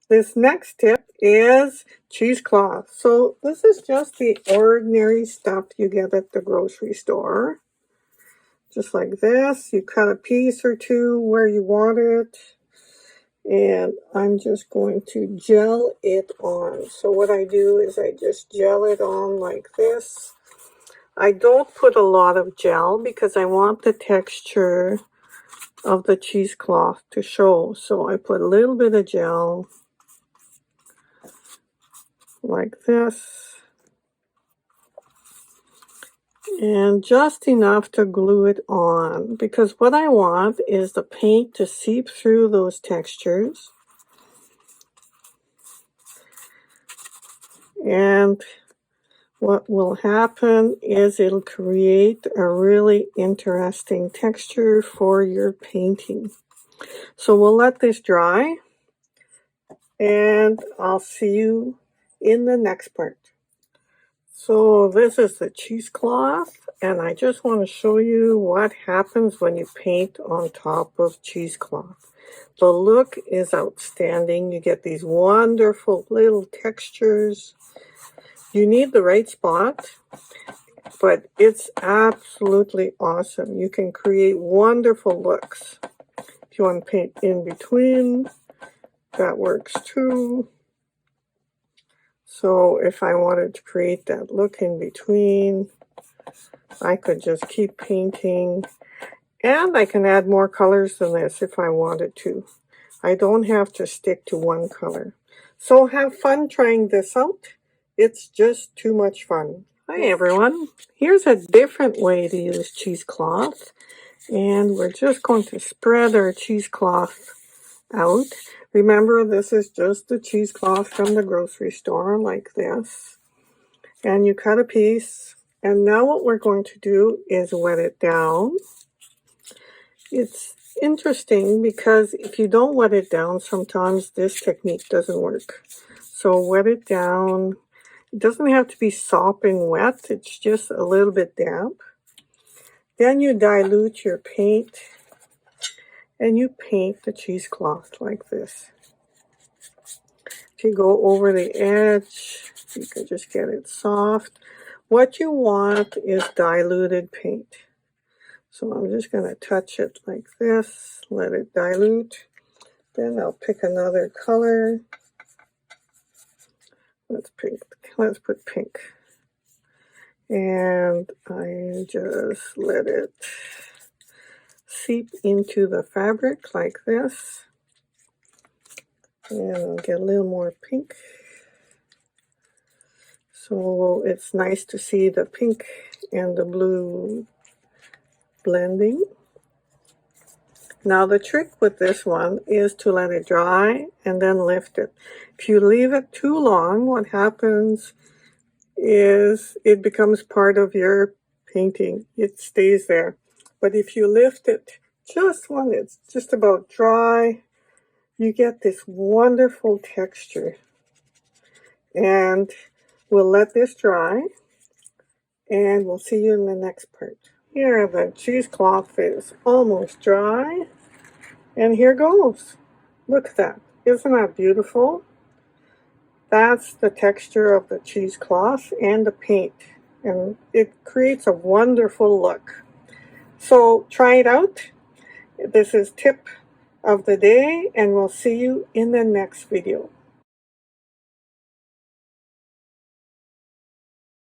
This next tip is cheesecloth. So this is just the ordinary stuff you get at the grocery store. Just like this. You cut a piece or two where you want it. And I'm just going to gel it on. So what I do is I just gel it on like this. I don't put a lot of gel because I want the texture of the cheesecloth to show. So I put a little bit of gel like this. And just enough to glue it on, because what I want is the paint to seep through those textures. And what will happen is it'll create a really interesting texture for your painting. So we'll let this dry, and I'll see you in the next part. So this is the cheesecloth, and I just want to show you what happens when you paint on top of cheesecloth. The look is outstanding. You get these wonderful little textures. You need the right spot, but it's absolutely awesome. You can create wonderful looks. If you want to paint in between, that works too. So if I wanted to create that look in between, I could just keep painting. And I can add more colors than this if I wanted to. I don't have to stick to one color. So have fun trying this out. It's just too much fun. Hi everyone. Here's a different way to use cheesecloth. And we're just going to spread our cheesecloth out. Remember, this is just the cheesecloth from the grocery store, like this. And you cut a piece. And now what we're going to do is wet it down. It's interesting because if you don't wet it down, sometimes this technique doesn't work. So wet it down. It doesn't have to be sopping wet. It's just a little bit damp. Then you dilute your paint. And you paint the cheesecloth like this. If you go over the edge, you can just get it soft. What you want is diluted paint. So I'm just going to touch it like this, let it dilute. Then I'll pick another color. Let's put pink. And I just let it seep into the fabric like this. And I'll get a little more pink. So it's nice to see the pink and the blue blending. Now the trick with this one is to let it dry and then lift it. If you leave it too long, what happens is it becomes part of your painting. It stays there. But if you lift it just when it's just about dry, you get this wonderful texture. And we'll let this dry, and we'll see you in the next part. Here, the cheesecloth is almost dry, and here goes. Look at that. Isn't that beautiful? That's the texture of the cheesecloth and the paint, and it creates a wonderful look. So try it out. This is tip of the day, and we'll see you in the next video.